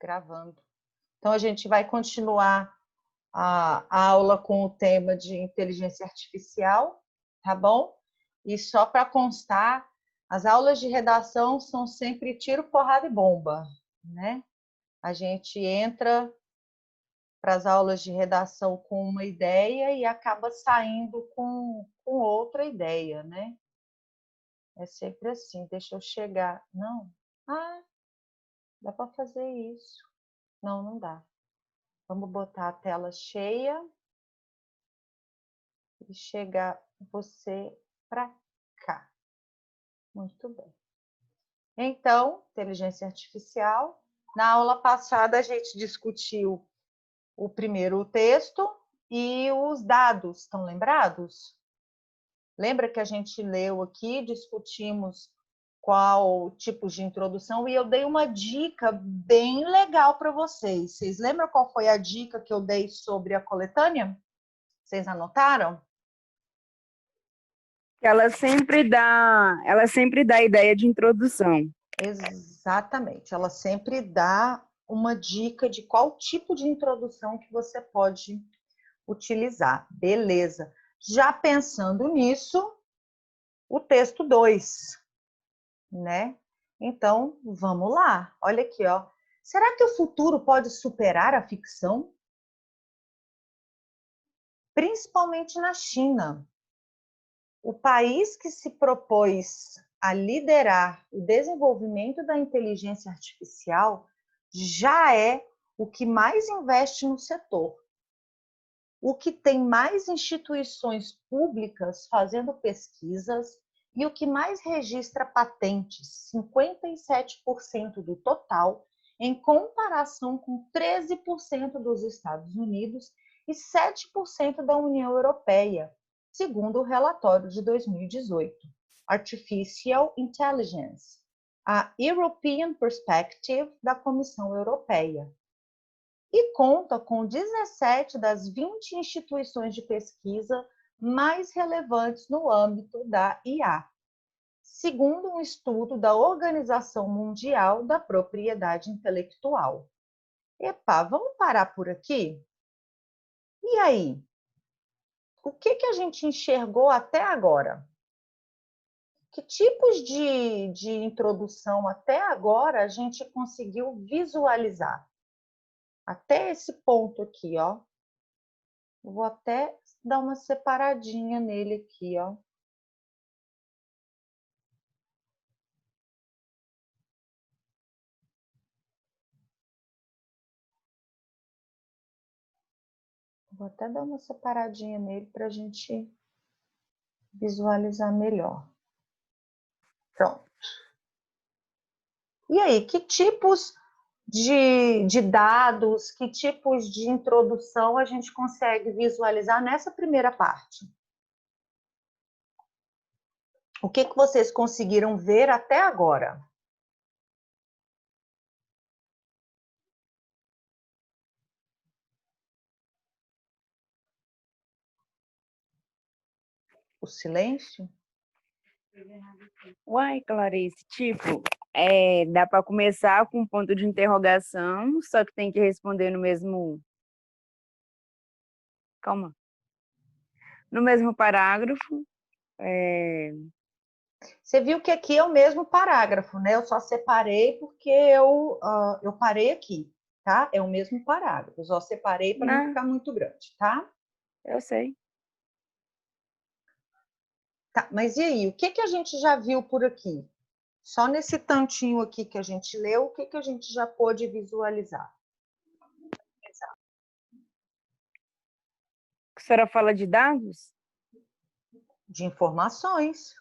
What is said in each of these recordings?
Gravando. Então, a gente vai continuar a aula com o tema de inteligência artificial, tá bom? E só para constar, as aulas de redação são sempre tiro, porrada e bomba, né? A gente entra para as aulas de redação com uma ideia e acaba saindo com outra ideia, né? É sempre assim, deixa eu chegar. Não. Ah, dá para fazer isso. Não, não dá. Vamos botar a tela cheia e chegar você para cá. Muito bem. Então, inteligência artificial. Na aula passada, a gente discutiu o primeiro texto e os dados. Estão lembrados? Lembra que a gente leu aqui, discutimos qual tipo de introdução e eu dei uma dica bem legal para vocês. Vocês lembram qual foi a dica que eu dei sobre a coletânea? Vocês anotaram? Ela sempre dá a ideia de introdução. Exatamente. Ela sempre dá uma dica de qual tipo de introdução que você pode utilizar. Beleza. Já pensando nisso, o texto 2, né? Então, vamos lá. Olha aqui, ó. Será que o futuro pode superar a ficção? Principalmente na China. O país que se propôs a liderar o desenvolvimento da inteligência artificial já é o que mais investe no setor, o que tem mais instituições públicas fazendo pesquisas e o que mais registra patentes, 57% do total, em comparação com 13% dos Estados Unidos e 7% da União Europeia, segundo o relatório de 2018, Artificial Intelligence, a European Perspective da Comissão Europeia, e conta com 17 das 20 instituições de pesquisa mais relevantes no âmbito da IA, segundo um estudo da Organização Mundial da Propriedade Intelectual. Epa, vamos parar por aqui? E aí? O que a gente enxergou até agora? Que tipos de introdução até agora a gente conseguiu visualizar? Até esse ponto aqui, ó. Vou até dar uma separadinha nele aqui, ó. Vou até dar uma separadinha nele para a gente visualizar melhor. Pronto. E aí, que tipos de dados, que tipos de introdução a gente consegue visualizar nessa primeira parte? O que vocês conseguiram ver até agora? O silêncio? Uai, Clarice, dá para começar com um ponto de interrogação, só que tem que responder no mesmo... Calma. No mesmo parágrafo. Você viu que aqui é o mesmo parágrafo, né? Eu só separei porque eu parei aqui, tá? É o mesmo parágrafo. Eu só separei para não ficar muito grande, tá? Eu sei. Tá, mas e aí? O que a gente já viu por aqui? Só nesse tantinho aqui que a gente leu, o que a gente já pôde visualizar? A senhora fala de dados? De informações.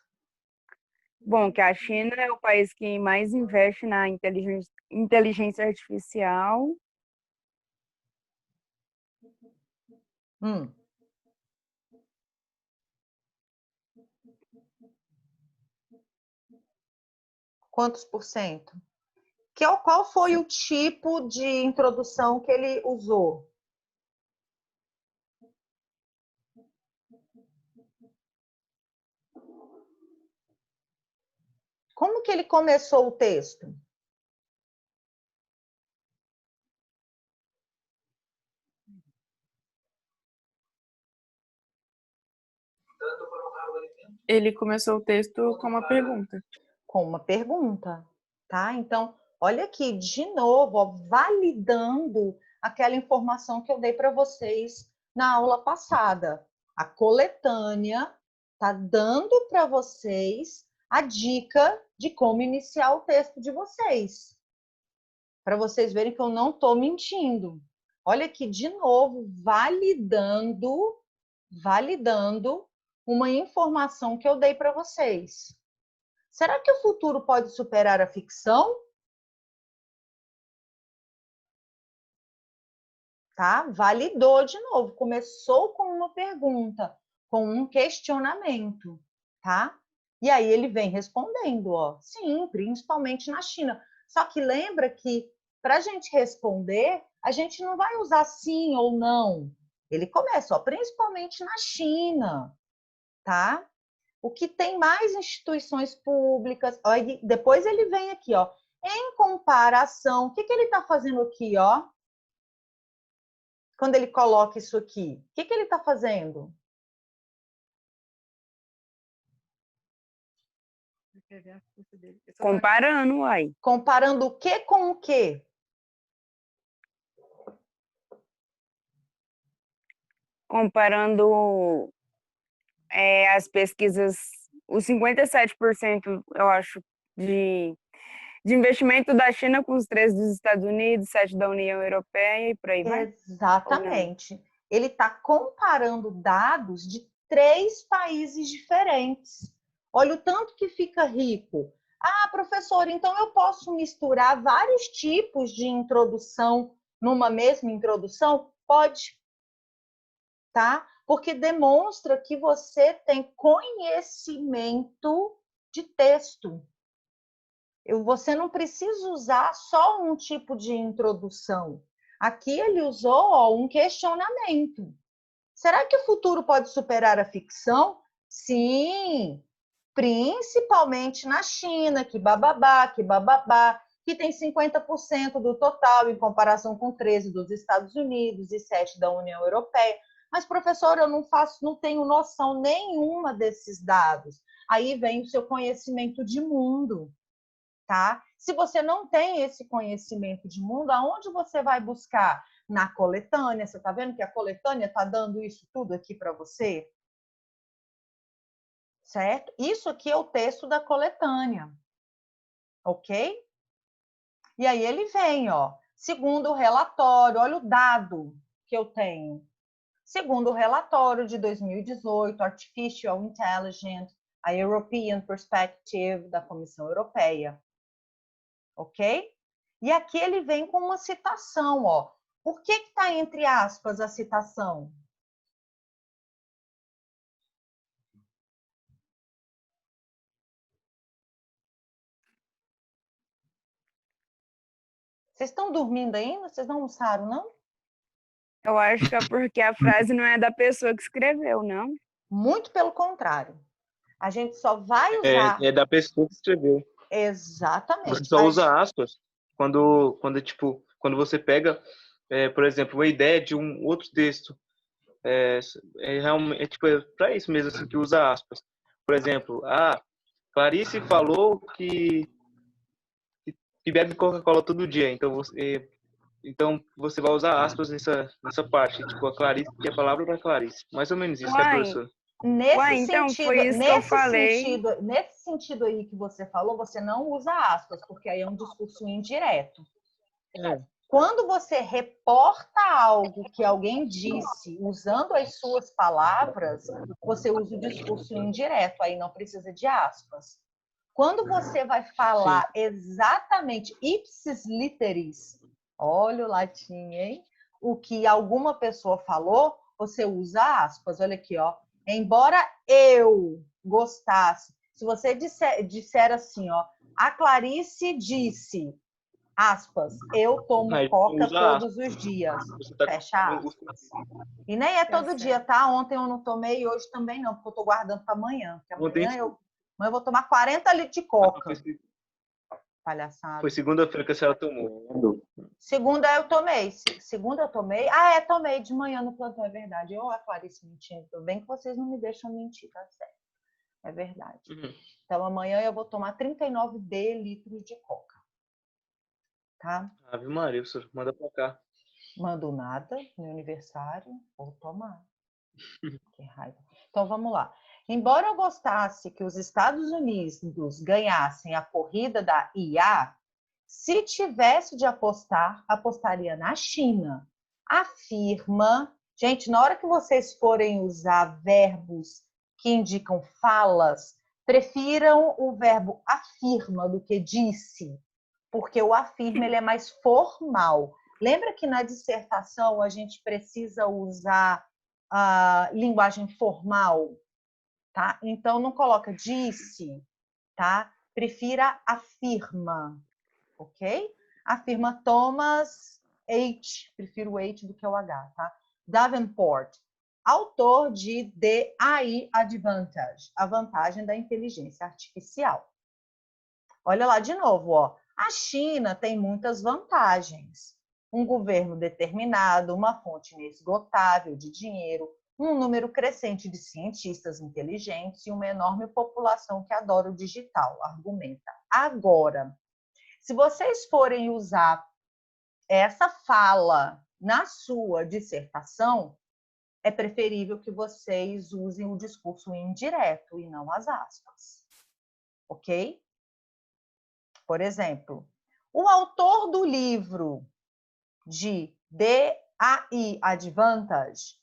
Bom, que a China é o país que mais investe na inteligência artificial. Hum. Quantos por cento? Qual foi o tipo de introdução que ele usou? Como que ele começou o texto? Ele começou o texto com uma pergunta. Com uma pergunta, tá? Então, olha aqui, de novo, ó, validando aquela informação que eu dei para vocês na aula passada. A coletânea está dando para vocês a dica de como iniciar o texto de vocês. Para vocês verem que eu não estou mentindo. Olha aqui, de novo, validando uma informação que eu dei para vocês. Será que o futuro pode superar a ficção? Tá? Validou de novo. Começou com uma pergunta, com um questionamento, tá? E aí ele vem respondendo, ó. Sim, principalmente na China. Só que lembra que para a gente responder, a gente não vai usar sim ou não. Ele começa, ó, principalmente na China, tá? O que tem mais instituições públicas. Ó, depois ele vem aqui, ó. Em comparação, o que ele está fazendo aqui, ó? Quando ele coloca isso aqui, o que ele está fazendo? Comparando, uai. Comparando o que com o quê? Comparando as pesquisas, os 57%, eu acho, de investimento da China com os 13 dos Estados Unidos, 7 da União Europeia e por aí vai. Exatamente. Ele está comparando dados de 3 países diferentes. Olha o tanto que fica rico. Ah, professor, então eu posso misturar vários tipos de introdução numa mesma introdução? Pode, tá? Porque demonstra que você tem conhecimento de texto. Você não precisa usar só um tipo de introdução. Aqui ele usou, ó, um questionamento. Será que o futuro pode superar a ficção? Sim, principalmente na China, que bababá, que tem 50% do total em comparação com 13 dos Estados Unidos e 7 da União Europeia. Mas, professor, eu não tenho noção nenhuma desses dados. Aí vem o seu conhecimento de mundo. Tá? Se você não tem esse conhecimento de mundo, aonde você vai buscar? Na coletânea. Você está vendo que a coletânea está dando isso tudo aqui para você? Certo? Isso aqui é o texto da coletânea. Ok? E aí ele vem, ó. Segundo o relatório, olha o dado que eu tenho. Segundo o relatório de 2018, Artificial Intelligence, a European Perspective da Comissão Europeia. Ok? E aqui ele vem com uma citação, ó. Por que está entre aspas a citação? Vocês estão dormindo ainda? Vocês não almoçaram, não? Eu acho que é porque a frase não é da pessoa que escreveu, não? Muito pelo contrário. A gente só vai usar... É da pessoa que escreveu. Exatamente. Você só usa aspas quando você pega, por exemplo, uma ideia de um outro texto. Realmente, para isso mesmo assim, que usa aspas. Por exemplo, Clarice falou que bebe Coca-Cola todo dia. Então você vai usar aspas nessa parte. Tipo, a Clarice, que é a palavra para Clarice. Mais ou menos isso, né, professor? Nesse Nesse sentido aí que você falou, você não usa aspas, porque aí é um discurso indireto. Quando você reporta algo que alguém disse usando as suas palavras, você usa o discurso indireto, aí não precisa de aspas. Quando você vai falar exatamente ipsis literis, olha o latim, hein? O que alguma pessoa falou, você usa aspas. Olha aqui, ó. Embora eu gostasse, se você disser assim, ó, a Clarice disse, aspas, eu tomo Coca todos os dias, fecha aspas. E nem é todo dia, tá? Ontem eu não tomei e hoje também não, porque eu tô guardando para amanhã. Porque amanhã eu vou tomar 40 litros de Coca. Palhaçada. Foi segunda-feira que a senhora tomou. Segunda eu tomei. Tomei de manhã no plantão, é verdade. Eu, a Clarice mentindo. Tudo bem que vocês não me deixam mentir, tá certo? É verdade. Uhum. Então, amanhã eu vou tomar 39 litros de coca. Tá? Ave Maria, professor, manda pra cá. Mando nada, meu aniversário, vou tomar. Que raiva. Então, vamos lá. Embora eu gostasse que os Estados Unidos ganhassem a corrida da IA, se tivesse de apostar, apostaria na China. Afirma. Gente, na hora que vocês forem usar verbos que indicam falas, prefiram o verbo afirma do que disse, porque o afirma ele é mais formal. Lembra que na dissertação a gente precisa usar a linguagem formal, tá? Então não coloca disse, tá? Prefira afirma, ok? Afirma Thomas H, prefiro o H do que o H, tá? Davenport, autor de The AI Advantage, a vantagem da inteligência artificial. Olha lá de novo, ó. A China tem muitas vantagens. Um governo determinado, uma fonte inesgotável de dinheiro, um número crescente de cientistas inteligentes e uma enorme população que adora o digital, argumenta. Agora, se vocês forem usar essa fala na sua dissertação, é preferível que vocês usem o discurso indireto e não as aspas. Ok? Por exemplo, o autor do livro de The AI Advantage,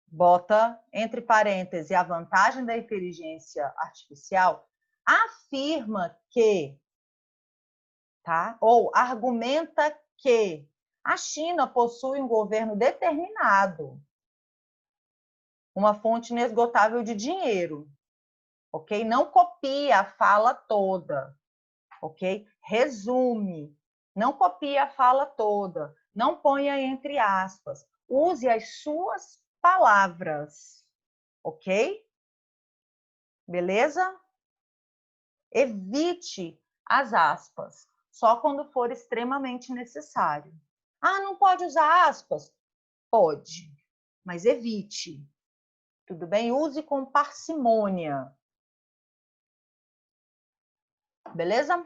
bota entre parênteses a vantagem da inteligência artificial, afirma que, tá? Ou argumenta que a China possui um governo determinado, uma fonte inesgotável de dinheiro, ok? Não copia a fala toda, ok? Resume, não copia a fala toda, não ponha entre aspas, use as suas palavras, ok? Beleza? Evite as aspas, só quando for extremamente necessário. Ah, não pode usar aspas? Pode, mas evite. Tudo bem? Use com parcimônia. Beleza?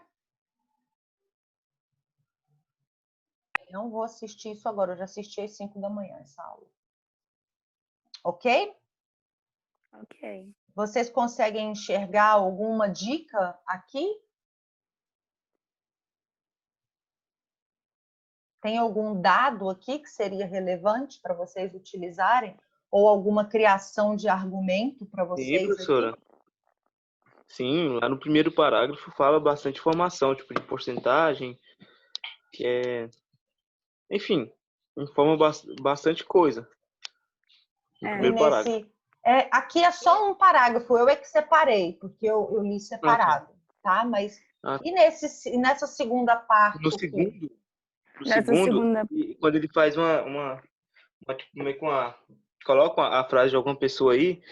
Não vou assistir isso agora, eu já assisti às 5 da manhã essa aula. Ok? Ok. Vocês conseguem enxergar alguma dica aqui? Tem algum dado aqui que seria relevante para vocês utilizarem? Ou alguma criação de argumento para Sim, vocês professora. aqui? Sim, lá no primeiro parágrafo fala bastante informação, tipo de porcentagem, que é... Enfim, informa bastante coisa no É. E primeiro parágrafo. aqui é só um parágrafo, eu é que separei, porque eu li Ah, tá. separado, tá? Mas Ah, e nessa segunda parte no aqui? segundo, no Nessa segundo, segunda. quando ele faz tipo, meio que coloca a frase de alguma pessoa aí,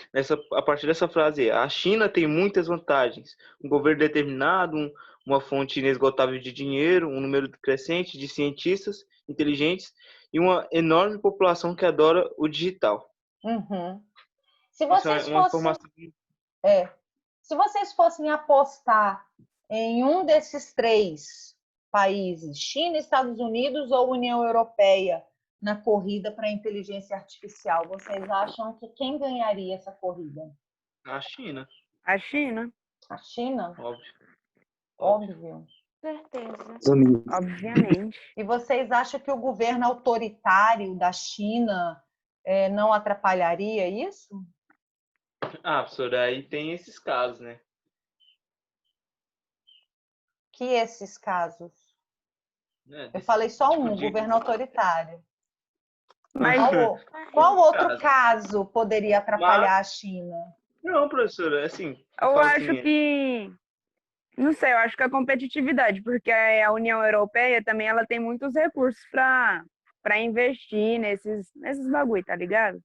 a partir dessa frase, a China tem muitas vantagens. Um governo determinado, uma fonte inesgotável de dinheiro, um número crescente de cientistas inteligentes e uma enorme população que adora o digital. Uhum. Se Isso é vocês uma fossem, informação. se vocês fossem apostar em um desses três países, China, Estados Unidos ou União Europeia, na corrida para a inteligência artificial, vocês acham que quem ganharia essa corrida? A China, A China, A China? óbvio. Óbvio. certeza. Obviamente. E vocês acham que o governo autoritário da China não atrapalharia isso? Ah, professora, aí tem esses casos, né? Que esses casos? Né, Eu falei só tipo um, governo autoritário. Mas, Qual outro caso. caso poderia atrapalhar a China? Não, professora, assim, eu eu falo acho assim, que. Não sei, eu acho que a competitividade, porque a União Europeia também ela tem muitos recursos para investir nesses bagulho, tá ligado?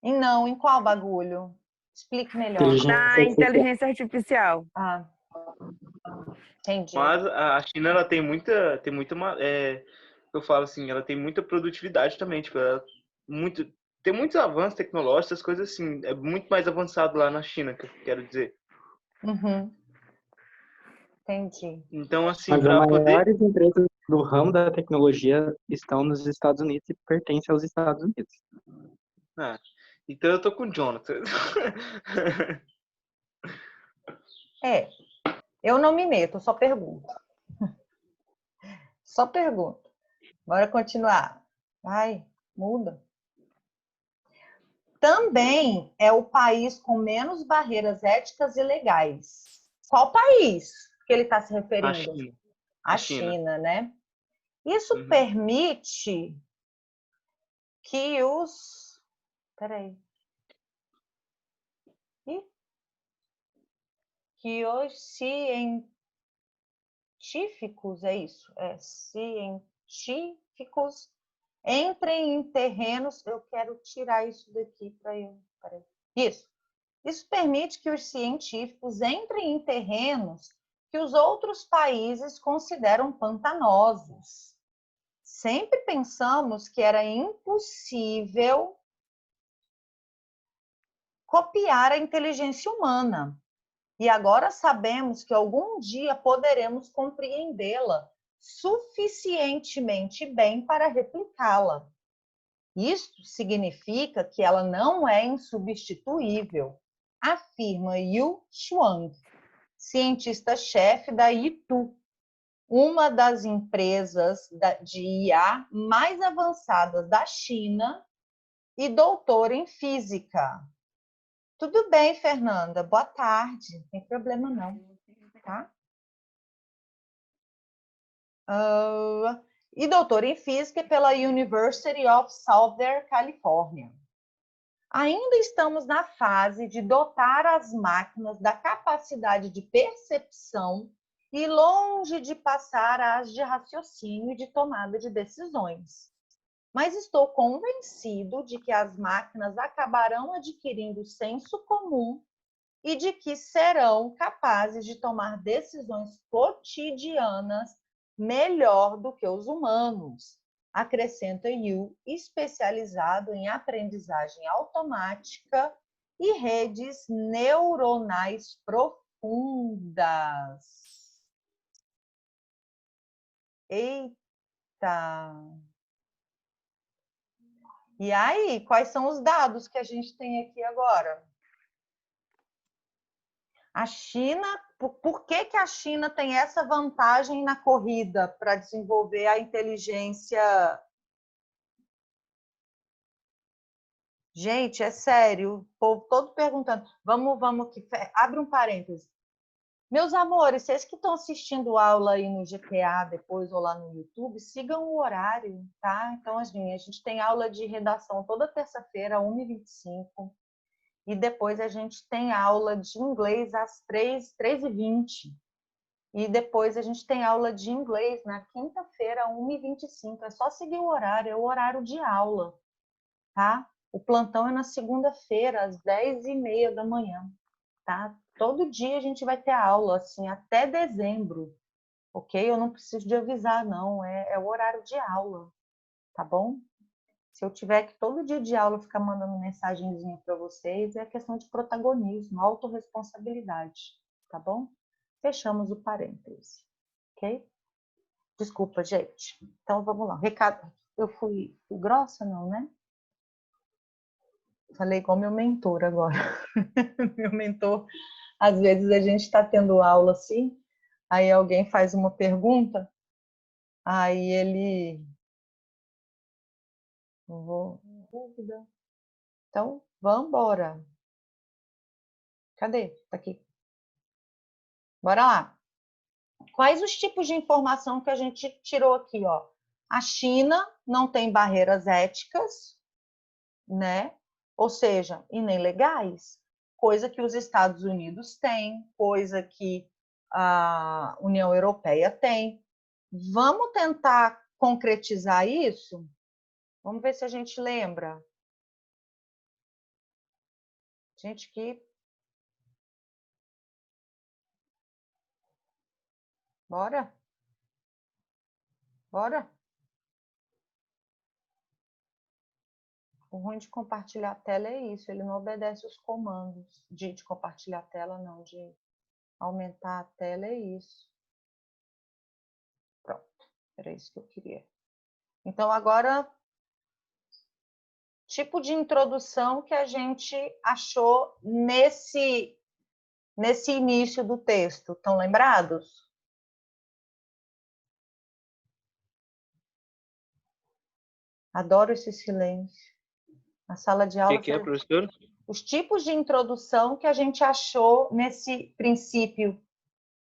E não, em qual bagulho? Explique melhor. Na inteligência artificial. Ah, entendi. mas a China ela eu falo assim, ela tem muita produtividade também, tipo, tem muitos avanços tecnológicos, essas coisas assim, é muito mais avançado lá na China, que eu quero dizer. Uhum. Entendi. Então, assim, Mas as para poder. maiores empresas do ramo da tecnologia estão nos Estados Unidos e pertencem aos Estados Unidos. Ah, então eu tô com o Jonathan. Eu não me meto, só pergunto. Só pergunto. Bora continuar. Ai, muda. Também é o país com menos barreiras éticas e legais. Qual país que ele está se A referindo? China. A A China. China, né? Isso Uhum. permite que os... Peraí. Ih, que os científicos, é isso? Científicos entrem em terrenos... Eu quero tirar isso daqui para eu... Peraí. Isso. Isso permite que os científicos entrem em terrenos que os outros países consideram pantanosos. Sempre pensamos que era impossível copiar a inteligência humana. E agora sabemos que algum dia poderemos compreendê-la suficientemente bem para replicá-la. Isto significa que ela não é insubstituível, afirma Yu Xuang, cientista-chefe da Yitu, uma das empresas de IA mais avançadas da China e doutora em física. Tudo bem, Fernanda, boa tarde, não tem problema não, tá? E doutora em física pela University of Southern California. Ainda estamos na fase de dotar as máquinas da capacidade de percepção e longe de passar às de raciocínio e de tomada de decisões. Mas estou convencido de que as máquinas acabarão adquirindo senso comum e de que serão capazes de tomar decisões cotidianas melhor do que os humanos, acrescenta Yu, especializado em aprendizagem automática e redes neuronais profundas. Eita! E aí, quais são os dados que a gente tem aqui agora? A China, por que a China tem essa vantagem na corrida para desenvolver a inteligência? Gente, é sério, o povo todo perguntando. Vamos que abre um parêntese. Meus amores, vocês que estão assistindo aula aí no GPA depois ou lá no YouTube, sigam o horário, tá? Então, a gente tem aula de redação toda terça-feira, 1h25. E depois a gente tem aula de inglês às 3h20. E depois a gente tem aula de inglês na quinta-feira, 1h25. É só seguir o horário, é o horário de aula, tá? O plantão é na segunda-feira, às 10h30 da manhã, tá? Todo dia a gente vai ter aula, assim, até dezembro, ok? Eu não preciso de avisar, não. É o horário de aula, tá bom? Se eu tiver que todo dia de aula ficar mandando mensagenzinha para vocês, é questão de protagonismo, autorresponsabilidade, tá bom? Fechamos o parêntese, ok? Desculpa, gente. Então, vamos lá. Recado. Eu fui grossa, não, né? Falei igual meu mentor agora. Meu mentor, às vezes a gente está tendo aula assim, aí alguém faz uma pergunta, aí ele... Não vou... Dúvida. Então, vamos embora. Cadê? Tá aqui. Bora lá. Quais os tipos de informação que a gente tirou aqui, ó? A China não tem barreiras éticas, né? Ou seja, e nem legais, coisa que os Estados Unidos têm, coisa que a União Europeia tem. Vamos tentar concretizar isso? Vamos ver se a gente lembra. Gente, que... Bora? Bora? O ruim de compartilhar a tela é isso, ele não obedece os comandos de compartilhar a tela, não, de Aumentar a tela é isso. Pronto, era isso que eu queria. Então, agora, tipo de introdução que a gente achou nesse início do texto. Estão lembrados? Adoro esse silêncio. Na sala de O aula, que é, professor? os tipos de introdução que a gente achou nesse princípio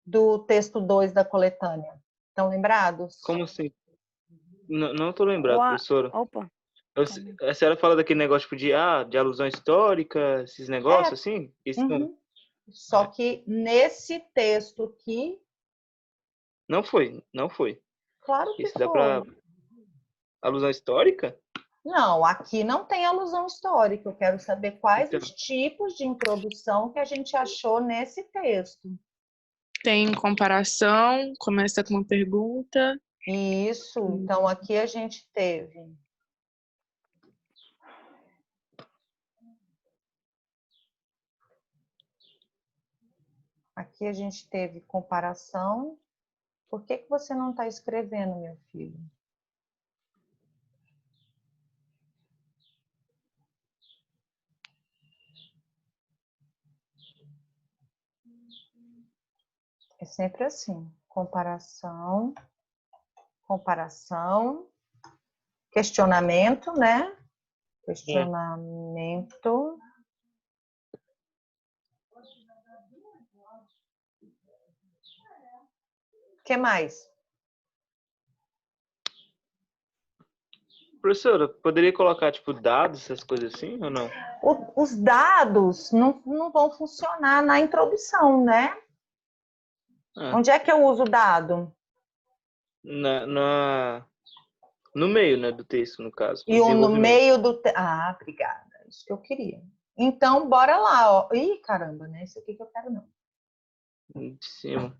do texto 2 da coletânea. Estão lembrados? Como assim? Não tô lembrado, professora. Opa. A senhora fala daquele negócio tipo, de alusão histórica, esses negócios assim? Isso Uhum. Só que nesse texto aqui, não foi. claro que Isso dá foi. para alusão histórica? Não, aqui não tem alusão histórica. Eu quero saber quais Então, os tipos de introdução que a gente achou nesse texto. Tem comparação, começa com uma pergunta. Isso. Então, aqui a gente teve comparação. Por que você não está escrevendo, meu filho? É sempre assim. Comparação, questionamento, né? Questionamento. O que mais? professora, poderia colocar tipo dados, essas coisas assim ou não? Os dados não vão funcionar na introdução, né? Onde é que eu uso o dado? No meio, né, do texto, no caso. E no meio do... Ah, obrigada. Isso que eu queria. Então, bora lá. Ó. Ih, caramba, né? Isso aqui que eu quero não. De cima.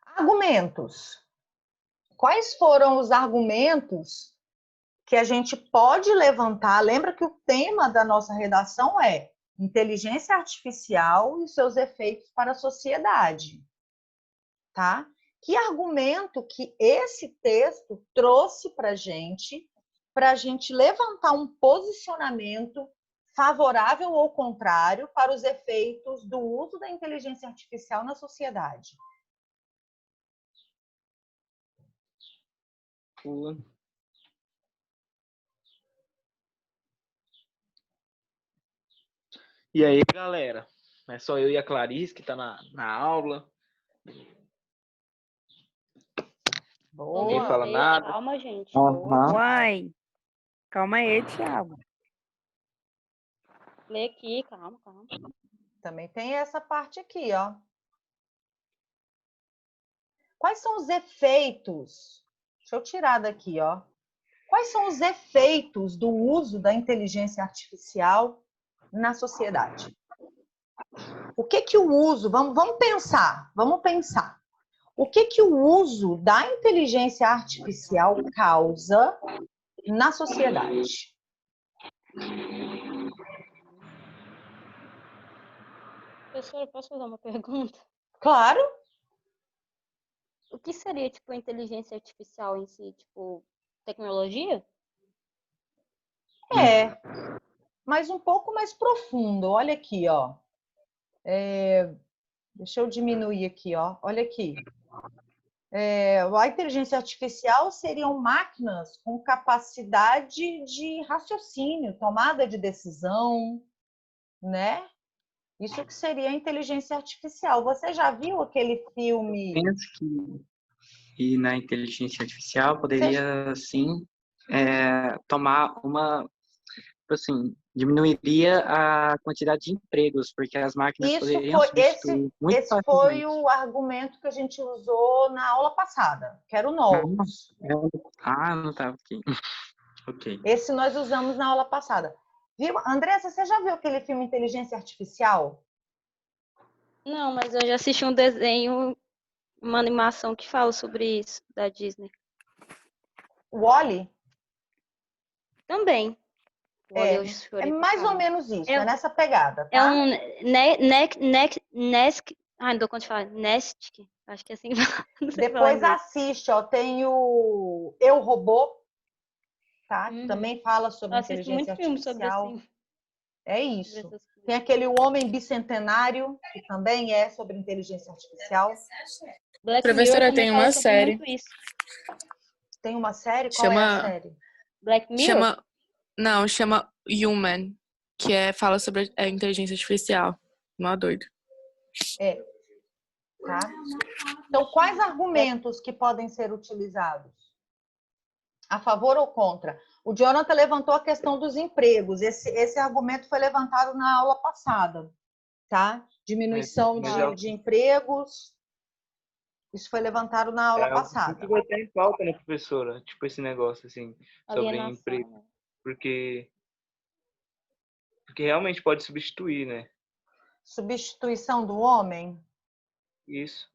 Argumentos. Quais foram os argumentos que a gente pode levantar? Lembra que o tema da nossa redação é inteligência artificial e seus efeitos para a sociedade. Tá? Que argumento que esse texto trouxe para a gente levantar um posicionamento favorável ou contrário para os efeitos do uso da inteligência artificial na sociedade? E aí, galera? É só eu e a Clarice que tá na aula. Boa. Ninguém fala nada. Calma, gente. Uai. Calma aí, Thiago. Lê aqui, calma. Também tem essa parte aqui, ó. Quais são os efeitos? Deixa eu tirar daqui, ó. Quais são os efeitos do uso da inteligência artificial na sociedade? O que o uso... Vamos pensar. O que o uso da inteligência artificial causa na sociedade? Professora, posso fazer uma pergunta? Claro. O que seria, tipo, a inteligência artificial em si? Tipo, tecnologia? É, mas um pouco mais profundo. Olha aqui, ó. Deixa eu diminuir aqui, ó. Olha aqui. A inteligência artificial seriam máquinas com capacidade de raciocínio, tomada de decisão, né? Isso que seria a inteligência artificial. Você já viu aquele filme? Penso que na inteligência artificial poderia, sim, tomar assim, diminuiria a quantidade de empregos, porque as máquinas poderiam substituir muito esse foi o argumento que a gente usou na aula passada, que era o novos. Não estava aqui. Ok. Esse nós usamos na aula passada. Viu? Andressa, você já viu aquele filme Inteligência Artificial? Não, mas eu já assisti um desenho, uma animação que fala sobre isso, da Disney. O Wall-E? Também. Olha, eu É chorei pra mais ou caramba. menos isso, É, é nessa pegada, é tá? um Nesc. Ah, não dou conta de falar. Nestic. Acho que é assim que fala. Não sei falar Depois inglês. assiste, ó, tem o Eu, Robô, tá? Que Uhum. também fala Eu sobre assisto muito inteligência filme sobre artificial. assim, É sobre isso. essas Tem coisas. aquele O Homem Bicentenário, que também é sobre inteligência artificial. Black Mirror Professora, também tem fala uma sobre série. muito isso. Tem uma série? Qual é a Chama. série? Black Mirror? Chama. Não, chama Human, que fala sobre a inteligência artificial. Mó doido. É, tá? Então, quais argumentos que podem ser utilizados? A favor ou contra? O Jonathan levantou a questão dos empregos. Esse argumento foi levantado na aula passada, tá? Diminuição de empregos. Isso foi levantado na aula algo que passada. sempre vai ter em falta, né, professora? Tipo, esse negócio, assim, sobre Alienação, emprego. né? Porque realmente pode substituir, né? Substituição do homem? Isso.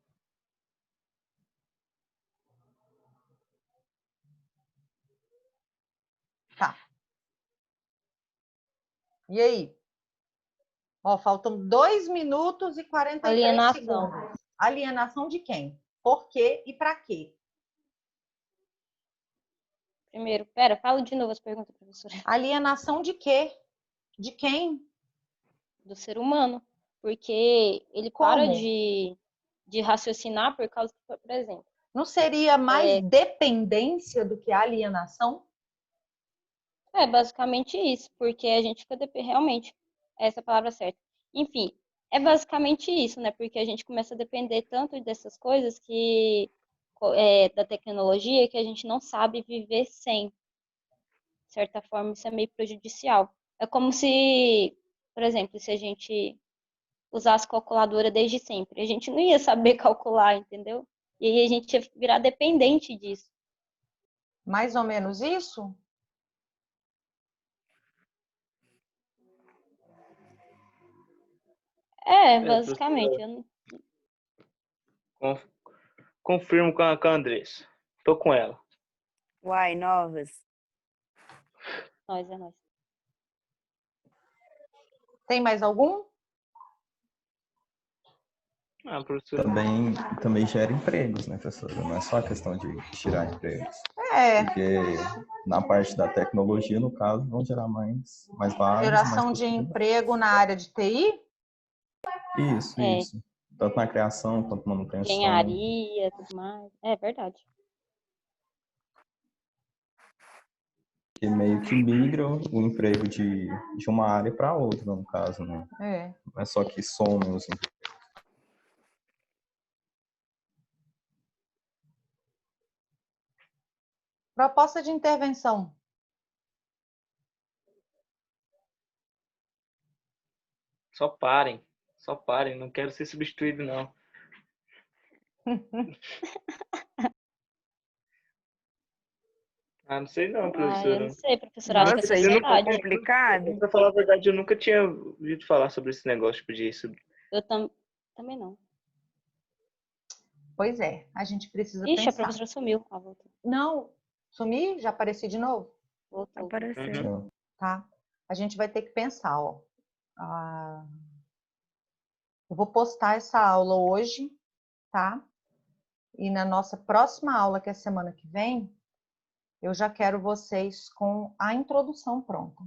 Tá. E aí? Ó, faltam 2 minutos e 43 Alienação. segundos. Alienação de quem? Por quê e para quê? Primeiro, pera, fala de novo as perguntas, professora. Alienação de quê? De quem? Do ser humano. Porque ele para Como? de raciocinar por causa, por exemplo. Não seria mais dependência do que alienação? É basicamente isso, porque a gente fica realmente, essa é a palavra certa. Enfim, é basicamente isso, né? Porque a gente começa a depender tanto dessas coisas que da tecnologia que a gente não sabe viver sem. De certa forma, isso é meio prejudicial. É como se, por exemplo, se a gente usasse calculadora desde sempre, a gente não ia saber calcular, entendeu? E aí a gente ia virar dependente disso. Mais ou menos isso? Basicamente. Confirmo com a Andressa. Tô com ela. Uai, novas. É nós. Tem mais algum? Professora. Também gera empregos, né, professora? Não é só a questão de tirar empregos. É. Porque na parte da tecnologia, no caso, vão gerar mais vagas. Geração mais de emprego na área de TI? Isso. Tanto na criação quanto na manutenção. Engenharia, tudo mais. É verdade. Que meio que migra o emprego de uma área para outra, no caso, né? Não é só que somam os empregos. Proposta de intervenção. Só parem. Não quero ser substituído, não. Não sei não, professora. Eu não sei, professora. Acho que é Nossa, isso ficou sociedade. complicado. Pra falar a verdade, eu nunca tinha ouvido falar sobre esse negócio, tipo, disso. Eu também não. Pois é, a gente precisa Ixi, a pensar. professora sumiu. Voltou. Não, sumi? Já apareci de novo? Voltou. Apareceu. Tá. A gente vai ter que pensar, ó. Eu vou postar essa aula hoje, tá? E na nossa próxima aula, que é semana que vem, eu já quero vocês com a introdução pronta.